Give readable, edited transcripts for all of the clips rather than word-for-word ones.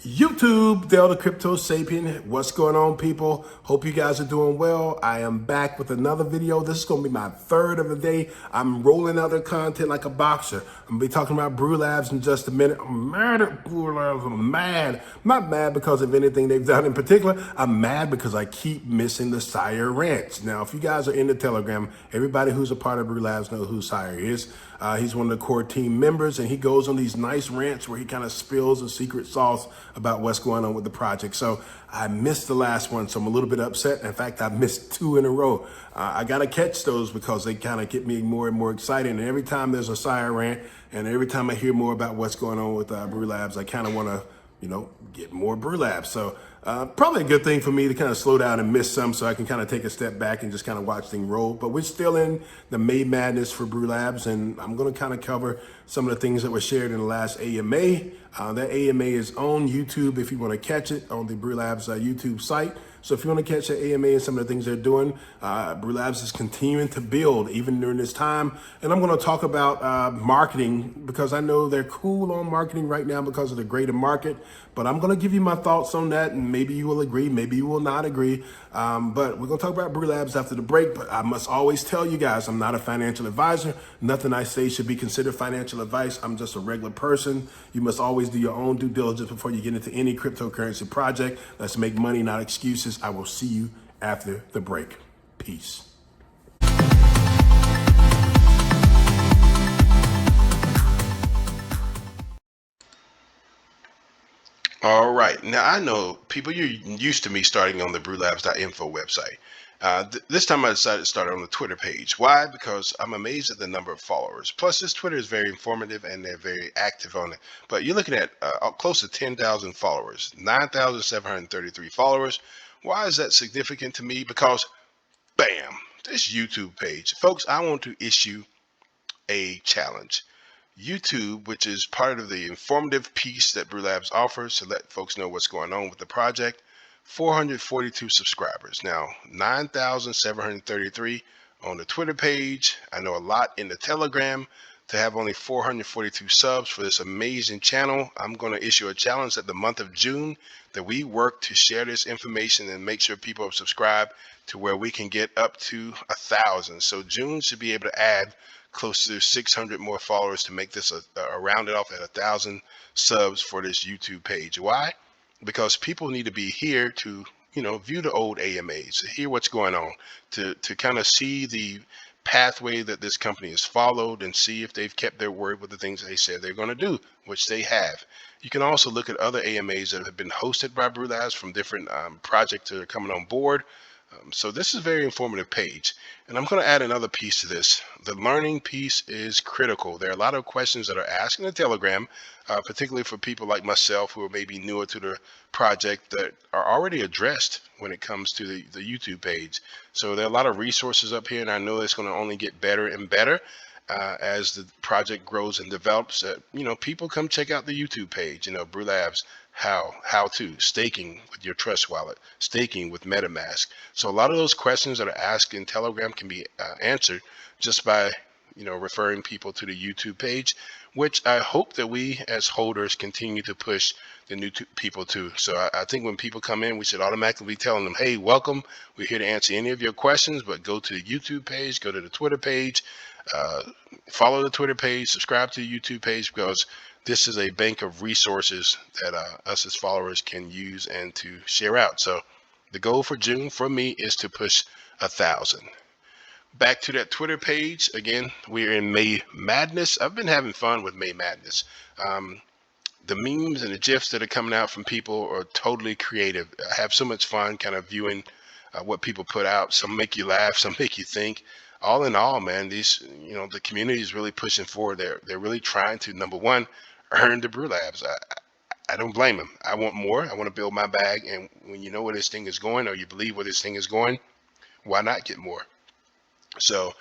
YouTube, Dale the Crypto Sapien. What's going on, people? Hope you guys are doing well. I am back with another video. This is going to be my third of the day. I'm rolling other content like a boxer. I'm going to be talking about Brewlabs in just a minute. I'm mad at Brewlabs. I'm mad. I'm not mad because of anything they've done in particular. I'm mad because I keep missing the Sire rants. Now, if you guys are in the Telegram, everybody who's a part of Brewlabs knows who Sire is. He's one of the core team members, and he goes on these nice rants where he kind of spills a secret sauce about what's going on with the project. So I missed the last one, so I'm a little bit upset. In fact, I missed two in a row. I got to catch those because they kind of get me more and more excited. And every time there's a Sire rant, and every time I hear more about what's going on with Brewlabs, I kind of want to get more Brewlabs. So probably a good thing for me to kind of slow down and miss some so I can kind of take a step back and just kind of watch things roll. But we're still in the May Madness for Brewlabs, and I'm going to kind of cover some of the things that were shared in the last AMA. That AMA is on YouTube if you want to catch it on the Brewlabs YouTube site. So if you want to catch the AMA and some of the things they're doing, Brewlabs is continuing to build even during this time. And I'm going to talk about marketing because I know they're cool on marketing right now because of the greater market. But I'm going to give you my thoughts on that, and maybe you will agree, maybe you will not agree. But we're going to talk about Brewlabs after the break. But I must always tell you guys, I'm not a financial advisor. Nothing I say should be considered financial advice. I'm just a regular person. You must always do your own due diligence before you get into any cryptocurrency project. Let's make money, not excuses. I will see you after the break. Peace. All right. Now, I know people, you're used to me starting on the brewlabs.info website. This time I decided to start on the Twitter page. Why? Because I'm amazed at the number of followers. Plus, this Twitter is very informative and they're very active on it. But you're looking at close to 10,000 followers, 9,733 followers. Why is that significant to me? Because, bam, this YouTube page. Folks, I want to issue a challenge. YouTube, which is part of the informative piece that Brewlabs offers to let folks know what's going on with the project, 442 subscribers. Now, 9,733 on the Twitter page. I know a lot in the Telegram. To have only 442 subs for this amazing channel, I'm going to issue a challenge at the month of June that we work to share this information and make sure people are subscribed to where we can get up to 1,000. So June should be able to add close to 600 more followers to make this a rounded off at 1,000 subs for this YouTube page. Why? Because people need to be here to view the old AMAs, to hear what's going on, to kind of see the pathway that this company has followed and see if they've kept their word with the things they said they're going to do, which they have. You can also look at other AMAs that have been hosted by Brewlabs from different projects that are coming on board. So this is a very informative page, and I'm going to add another piece to this. The learning piece is critical. There are a lot of questions that are asked in the Telegram, particularly for people like myself who are maybe newer to the project, that are already addressed when it comes to the YouTube page. So there are a lot of resources up here, and I know it's going to only get better and better as the project grows and develops. People come check out the YouTube page. Brewlabs, how to staking with your Trust wallet, staking with MetaMask. So a lot of those questions that are asked in Telegram can be answered just by referring people to the YouTube page, which I hope that we as holders continue to push the new people to. So I think when people come in, we should automatically be telling them, hey, welcome. We're here to answer any of your questions, but go to the YouTube page, go to the Twitter page, follow the Twitter page, subscribe to the YouTube page, because this is a bank of resources that us as followers can use and to share out. So the goal for June for me is to push 1,000. Back to that Twitter page. Again, we're in May Madness. I've been having fun with May Madness. The memes and the GIFs that are coming out from people are totally creative. I have so much fun kind of viewing what people put out. Some make you laugh, some make you think. All in all, man, these, the community is really pushing forward. They're really trying to, number one, earn the Brewlabs. I don't blame them. I want more. I want to build my bag. And when you know where this thing is going, or you believe where this thing is going, why not get more? So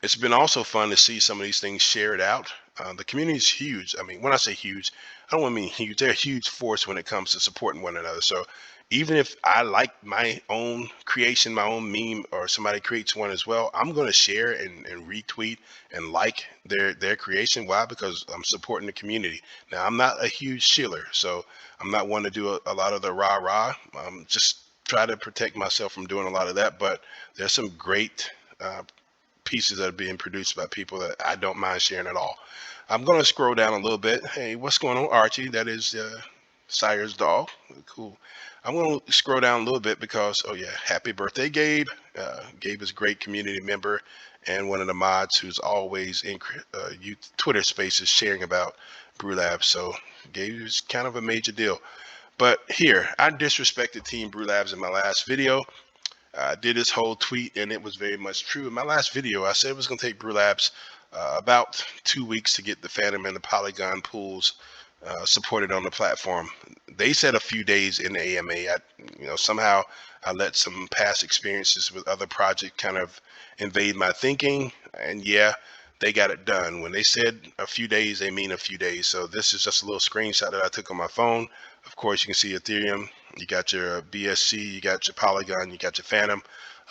it's been also fun to see some of these things shared out The community is huge. I mean, when I say huge, I don't want to mean huge. They're a huge force when it comes to supporting one another. So even if I like my own creation, my own meme, or somebody creates one as well, I'm going to share and retweet and like their creation. Why? Because I'm supporting the community. Now, I'm not a huge shiller, so I'm not one to do a lot of the rah-rah. Just try to protect myself from doing a lot of that. But there's some great pieces that are being produced by people that I don't mind sharing at all. I'm going to scroll down a little bit. Hey, what's going on, Archie? That is Sire's dog. Cool. I'm going to scroll down a little bit because, oh yeah, happy birthday, Gabe. Gabe is a great community member and one of the mods who's always in Twitter spaces sharing about Brewlabs. So Gabe is kind of a major deal. But here, I disrespected Team Brewlabs in my last video. I did this whole tweet and it was very much true. In my last video, I said it was going to take Brewlabs about 2 weeks to get the Phantom and the Polygon pools supported on the platform. They said a few days in the AMA. Somehow I let some past experiences with other projects kind of invade my thinking, and yeah, they got it done. When they said a few days, they mean a few days. So this is just a little screenshot that I took on my phone. Of course, you can see Ethereum. You got your BSC, you got your Polygon, you got your Phantom.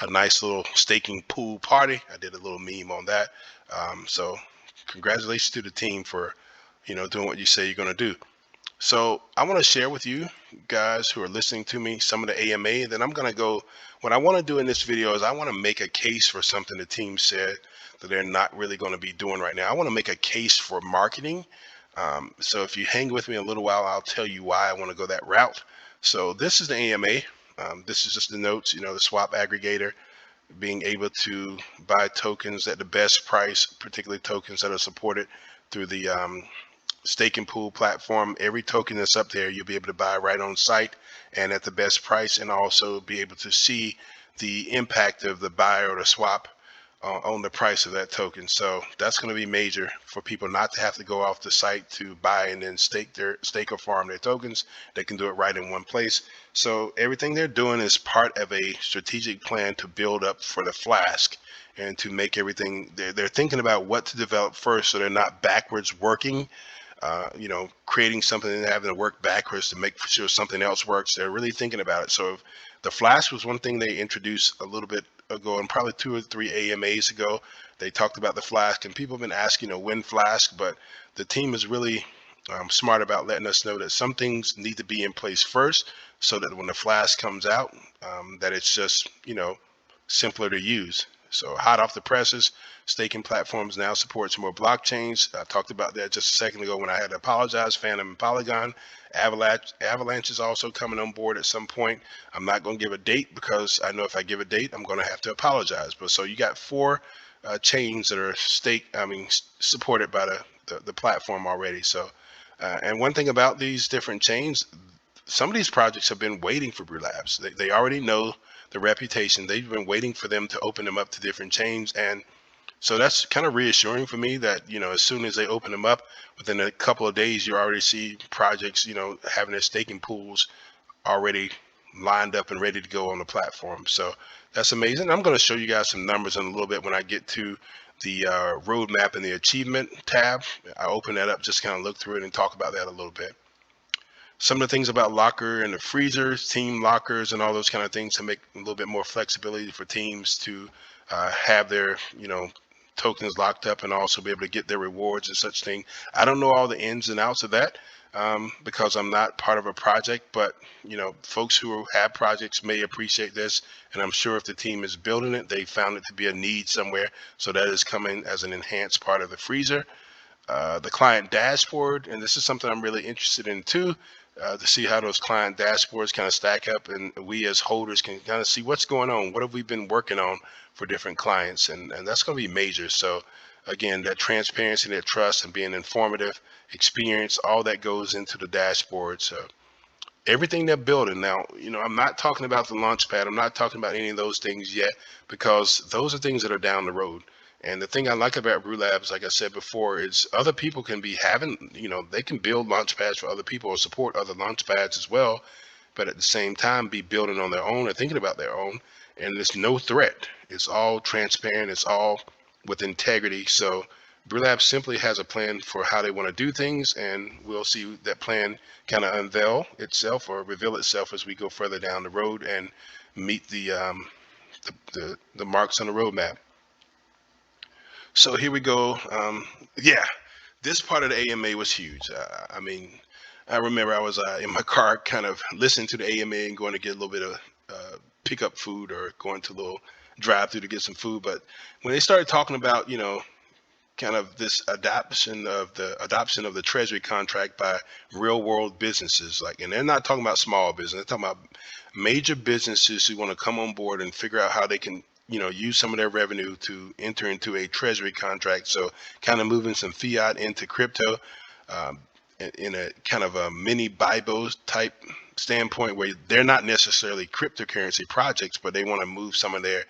A nice little staking pool party. I did a little meme on that. So congratulations to the team for doing what you say you're going to do. So I want to share with you guys who are listening to me some of the AMA, and then I'm going to go. What I want to do in this video is I want to make a case for something the team said that they're not really going to be doing right now. I want to make a case for marketing. So if you hang with me a little while, I'll tell you why I want to go that route. So this is the AMA. This is just the notes, the swap aggregator, being able to buy tokens at the best price, particularly tokens that are supported through the staking pool platform. Every token that's up there, you'll be able to buy right on site and at the best price, and also be able to see the impact of the buy or the swap on the price of that token. So that's going to be major for people not to have to go off the site to buy and then stake or farm their tokens. They can do it right in one place. So everything they're doing is part of a strategic plan to build up for the Flask and to make everything. They're thinking about what to develop first, so they're not backwards working. Creating something and having to work backwards to make sure something else works. They're really thinking about it. So the Flash was one thing they introduced a little bit ago, and probably 2 or 3 AMAs ago, they talked about the Flask, and people have been asking, when Flask, but the team is really smart about letting us know that some things need to be in place first, so that when the Flask comes out, that it's just, simpler to use. So hot off the presses, staking platforms now supports more blockchains. I talked about that just a second ago when I had to apologize. Phantom and Polygon. Avalanche is also coming on board at some point. I'm not going to give a date because I know if I give a date, I'm going to have to apologize. But so you got 4 chains that are supported by the platform already. So, and one thing about these different chains, some of these projects have been waiting for Brewlabs. They already know the reputation. They've been waiting for them to open them up to different chains, and so that's kind of reassuring for me that as soon as they open them up, within a couple of days, you already see projects having their staking pools already lined up and ready to go on the platform. So that's amazing. I'm going to show you guys some numbers in a little bit when I get to the roadmap and the achievement tab. I open that up, just kind of look through it and talk about that a little bit. Some of the things about locker and the freezers, team lockers, and all those kind of things to make a little bit more flexibility for teams to have their tokens locked up and also be able to get their rewards and such thing. I don't know all the ins and outs of that because I'm not part of a project, but folks who have projects may appreciate this, and I'm sure if the team is building it, they found it to be a need somewhere, so that is coming as an enhanced part of the freezer. The client dashboard, and this is something I'm really interested in too, to see how those client dashboards kind of stack up, and we as holders can kind of see what's going on. What have we been working on for different clients, and that's going to be major. So again, that transparency, that trust, and being informative, experience, all that goes into the dashboard. So everything they're building now, I'm not talking about the launchpad. I'm not talking about any of those things yet, because those are things that are down the road. And the thing I like about Brewlabs, like I said before, is other people can be having, they can build launchpads for other people or support other launchpads as well, but at the same time be building on their own or thinking about their own. And it's no threat. It's all transparent. It's all with integrity. So Brewlabs simply has a plan for how they want to do things, and we'll see that plan kind of unveil itself or reveal itself as we go further down the road and meet the marks on the roadmap. So here we go. Yeah, this part of the AMA was huge. I mean, I remember I was in my car kind of listening to the AMA and going to get a little bit of pick up food or going to a little drive through to get some food. But when they started talking about, kind of this adoption of the treasury contract by real world businesses, like, and they're not talking about small business, they're talking about major businesses who want to come on board and figure out how they can use some of their revenue to enter into a treasury contract. So kind of moving some fiat into crypto, um, in a kind of a mini bibo type standpoint, where they're not necessarily cryptocurrency projects, but they want to move some of their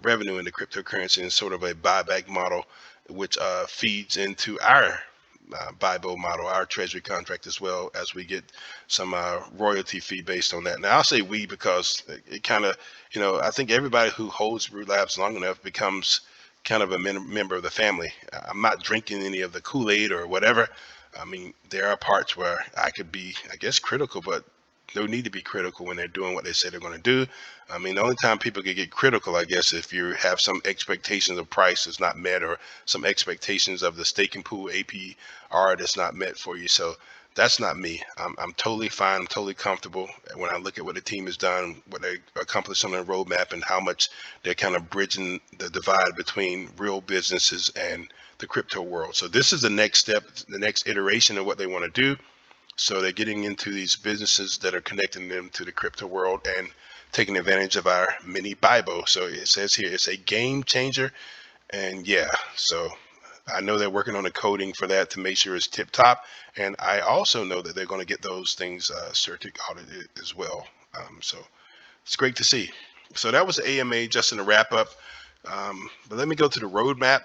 revenue into cryptocurrency in sort of a buyback model, which feeds into our BIBO model, our treasury contract, as well as we get some royalty fee based on that. Now, I'll say we because it kind of, I think everybody who holds Brewlabs long enough becomes kind of a member of the family. I'm not drinking any of the Kool-Aid or whatever. I mean, there are parts where I could be, I guess, critical, but no need to be critical when they're doing what they say they're going to do. I mean, the only time people could get critical, I guess, if you have some expectations of price that's not met, or some expectations of the staking pool APR that's not met for you. So that's not me. I'm totally fine. I'm totally comfortable when I look at what the team has done, what they accomplished on their roadmap, and how much they're kind of bridging the divide between real businesses and the crypto world. So this is the next step, the next iteration of what they want to do. So they're getting into these businesses that are connecting them to the crypto world and taking advantage of our mini Bible. So it says here it's a game changer. And yeah, so I know they're working on the coding for that to make sure it's tip top. And I also know that they're going to get those things certified audited as well. So it's great to see. So that was the AMA, just in a wrap up. But let me go to the roadmap.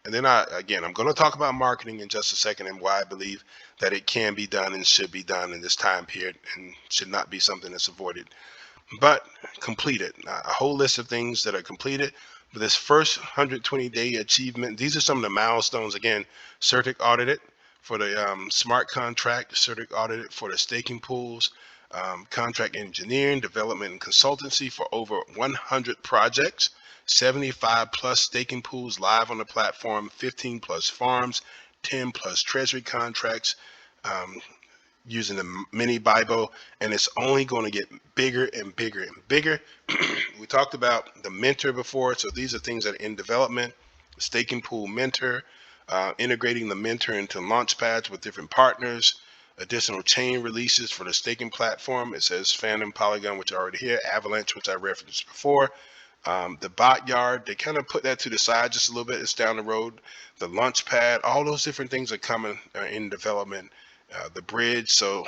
And then I'm going to talk about marketing in just a second and why I believe that it can be done and should be done in this time period and should not be something that's avoided. But completed, a whole list of things that are completed. But this first 120-day achievement, these are some of the milestones. Again, CertiK audited for the smart contract, CertiK audited for the staking pools, contract engineering, development, and consultancy for over 100 projects, 75 plus staking pools live on the platform, 15 plus farms, 10 plus treasury contracts, using the mini Bible, and it's only going to get bigger and bigger and bigger. We talked about the mentor before, so these are things that are in development. Staking pool mentor, integrating the mentor into launch pads with different partners, additional chain releases for the staking platform. It says Phantom, Polygon, which are already here, Avalanche, which I referenced before. The bot yard, they kind of put that to the side just a little bit. It's down the road. The launch pad, all those different things are coming in development. The bridge. So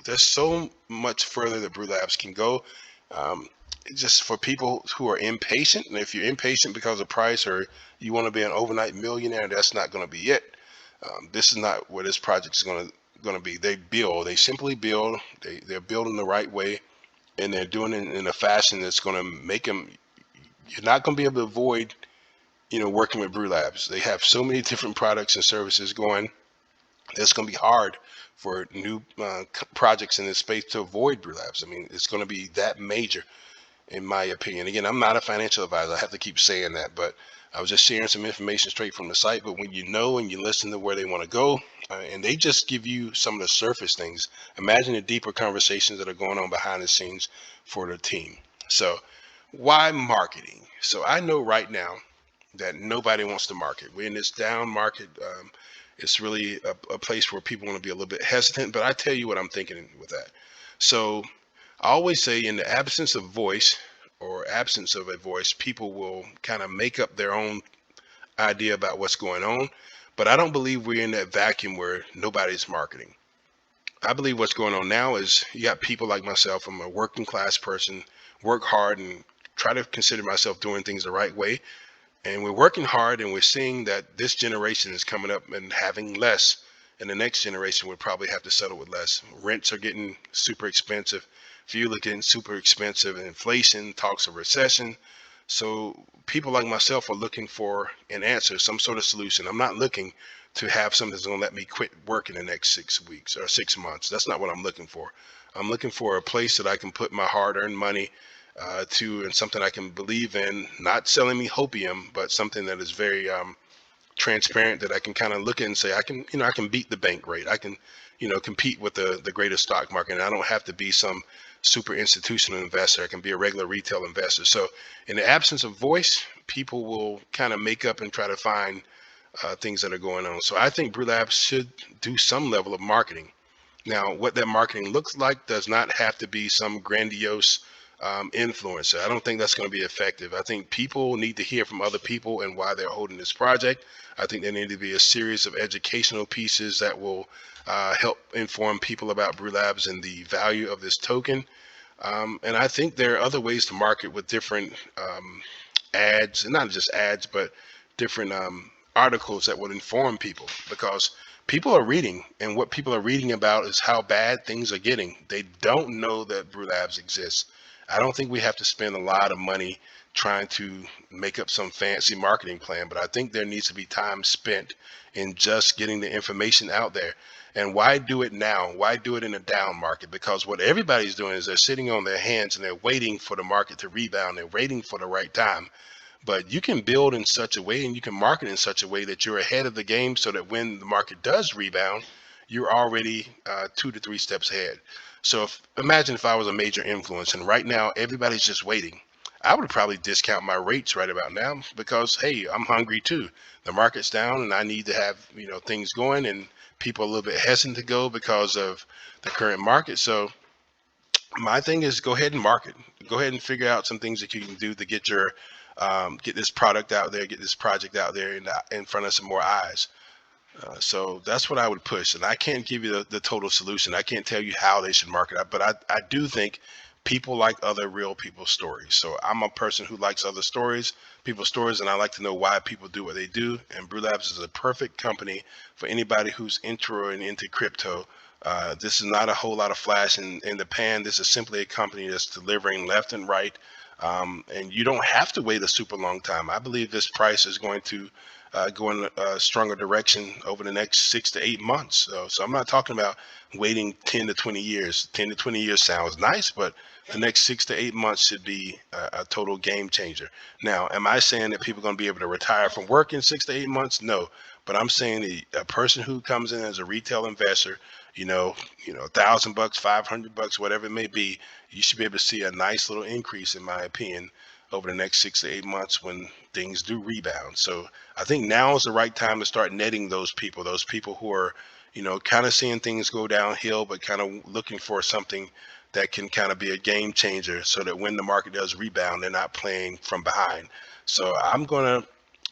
there's so much further that Brewlabs can go. Just for people who are impatient, and if you're impatient because of price, or you want to be an overnight millionaire, that's not going to be it. This is not where this project is going to be. They simply build. They're building the right way, and they're doing it in a fashion that's going to make them. You're not going to be able to avoid, working with Brewlabs. They have so many different products and services going. It's going to be hard for new projects in this space to avoid Brewlabs. I mean, it's going to be that major, in my opinion. Again, I'm not a financial advisor. I have to keep saying that, but I was just sharing some information straight from the site. But when you know and you listen to where they want to go, and they just give you some of the surface things, imagine the deeper conversations that are going on behind the scenes for the team. So why marketing? So I know right now that nobody wants to market. We're in this down market. It's really a place where people want to be a little bit hesitant, but I tell you what I'm thinking with that. So I always say, in the absence of voice, or absence of a voice, people will kind of make up their own idea about what's going on. But I don't believe we're in that vacuum where nobody's marketing. I believe what's going on now is you got people like myself. I'm a working class person, work hard and try to consider myself doing things the right way. And we're working hard, and we're seeing that this generation is coming up and having less, and the next generation will probably have to settle with less. Rents are getting super expensive, fuel is getting super expensive, and inflation, talks of recession. So people like myself are looking for an answer, some sort of solution. I'm not looking to have something that's going to let me quit work in the next 6 weeks or 6 months. That's not what I'm looking for. I'm looking for a place that I can put my hard-earned money to, and something I can believe in, not selling me hopium, but something that is very transparent, that I can kind of look at and say, I can beat the bank rate. I can, compete with the greatest stock market. And I don't have to be some super institutional investor. I can be a regular retail investor. So in the absence of voice, people will kind of make up and try to find things that are going on. So I think Brewlabs should do some level of marketing. Now, what that marketing looks like does not have to be some grandiose influencer. I don't think that's going to be effective. I think people need to hear from other people and why they're holding this project. I think there need to be a series of educational pieces that will help inform people about Brewlabs and the value of this token. And I think there are other ways to market with different ads, and not just ads, but different articles that would inform people, because people are reading, and what people are reading about is how bad things are getting. They don't know that Brewlabs exists. I don't think we have to spend a lot of money trying to make up some fancy marketing plan, but I think there needs to be time spent in just getting the information out there. And why do it now? Why do it in a down market? Because what everybody's doing is they're sitting on their hands and they're waiting for the market to rebound. They're waiting for the right time. But you can build in such a way and you can market in such a way that you're ahead of the game, so that when the market does rebound, you're already 2 to 3 steps ahead. So imagine if I was a major influence and right now everybody's just waiting. I would probably discount my rates right about now, because hey, I'm hungry too. The market's down and I need to have, things going, and people are a little bit hesitant to go because of the current market. So my thing is, go ahead and market. Go ahead and figure out some things that you can do to get your get this product out there, get this project out there in front of some more eyes. So that's what I would push. And I can't give you the total solution. I can't tell you how they should market it, but I do think people like other real people's stories. So I'm a person who likes other stories, people's stories, and I like to know why people do what they do. And Brewlabs is a perfect company for anybody who's intro and into crypto. This is not a whole lot of flash in the pan. This is simply a company that's delivering left and right. And you don't have to wait a super long time. I believe this price is going to go in a stronger direction over the next 6 to 8 months. So I'm not talking about waiting 10 to 20 years. 10 to 20 years sounds nice, but the next 6 to 8 months should be a total game changer. Now, am I saying that people are going to be able to retire from work in 6 to 8 months? No, but I'm saying that a person who comes in as a retail investor, $1,000, $500, whatever it may be, you should be able to see a nice little increase, in my opinion, over the next 6 to 8 months when things do rebound. So I think now is the right time to start netting those people who are, kind of seeing things go downhill, but kind of looking for something that can kind of be a game changer, so that when the market does rebound, they're not playing from behind. So I'm going to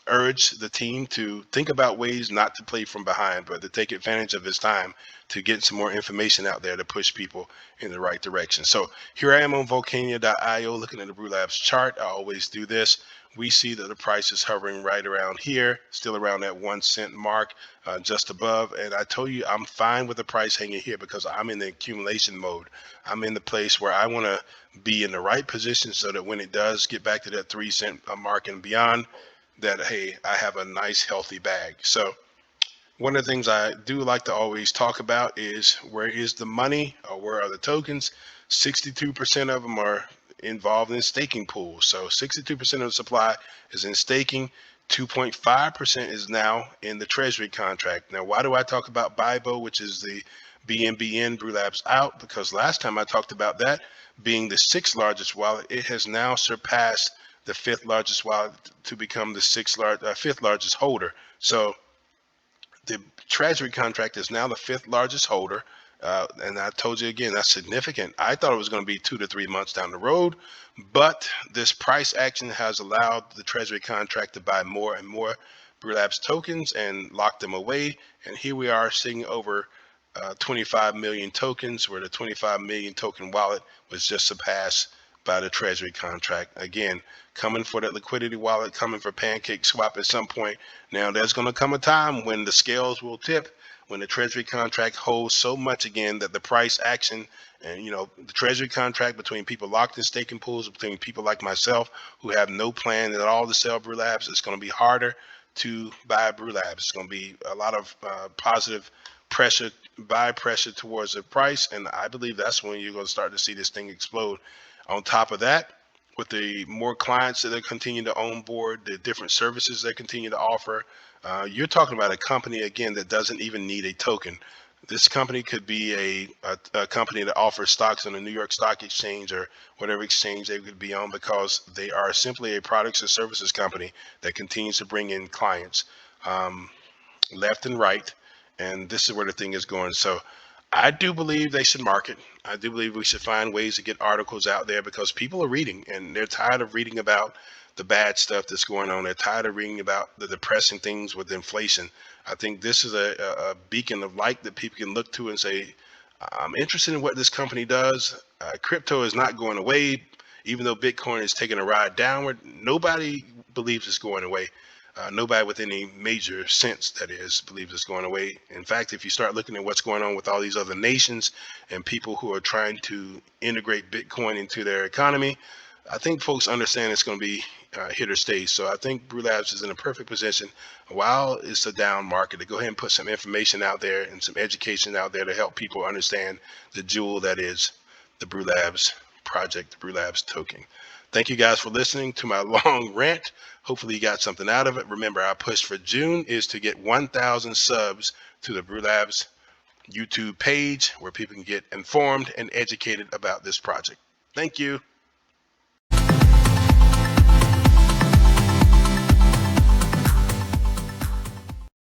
urge the team to think about ways not to play from behind, but to take advantage of this time to get some more information out there to push people in the right direction. So here I am on Volcania.io looking at the Brewlabs chart. I always do this. We see that the price is hovering right around here, still around that 1 cent mark, just above. And I told you I'm fine with the price hanging here because I'm in the accumulation mode. I'm in the place where I want to be in the right position, so that when it does get back to that 3 cent mark and beyond, that hey, I have a nice healthy bag. So one of the things I do like to always talk about is, where is the money, or where are the tokens? 62% of them are involved in staking pools. So 62% of the supply is in staking. 2.5% is now in the treasury contract. Now, why do I talk about BIBO, which is the BNBN Brewlabs out? Because last time I talked about that being the sixth largest wallet, it has now surpassed the fifth largest wallet to become the fifth largest holder. So the treasury contract is now the fifth largest holder. And I told you again, that's significant. I thought it was going to be 2 to 3 months down the road, but this price action has allowed the treasury contract to buy more and more Brewlabs tokens and lock them away. And here we are sitting over 25 million tokens, where the 25 million token wallet was just surpassed by the treasury contract. Again, coming for that liquidity wallet, coming for Pancake Swap at some point. Now, there's going to come a time when the scales will tip, when the treasury contract holds so much again that the price action and the treasury contract between people locked in staking pools, between people like myself who have no plan at all to sell Brewlabs, it's going to be harder to buy Brewlabs. It's going to be a lot of positive pressure, buy pressure towards the price, and I believe that's when you're going to start to see this thing explode. On top of that, with the more clients that they continue to onboard, the different services they continue to offer, you're talking about a company again that doesn't even need a token. This company could be a company that offers stocks on the New York Stock Exchange or whatever exchange they could be on, because they are simply a products and services company that continues to bring in clients left and right. And this is where the thing is going. So I do believe they should market. I do believe we should find ways to get articles out there, because people are reading and they're tired of reading about the bad stuff that's going on. They're tired of reading about the depressing things with inflation. I think this is a beacon of light that people can look to and say, I'm interested in what this company does. Crypto is not going away, even though Bitcoin is taking a ride downward. Nobody believes it's going away. Nobody with any major sense, that is, believes it's going away. In fact, if you start looking at what's going on with all these other nations and people who are trying to integrate Bitcoin into their economy, I think folks understand it's going to be hit or stay. So I think Brewlabs is in a perfect position while it's a down market to go ahead and put some information out there and some education out there to help people understand the jewel that is the Brewlabs project, the Brewlabs token. Thank you guys for listening to my long rant. Hopefully you got something out of it. Remember, our push for June is to get 1,000 subs to the Brewlabs YouTube page where people can get informed and educated about this project. Thank you.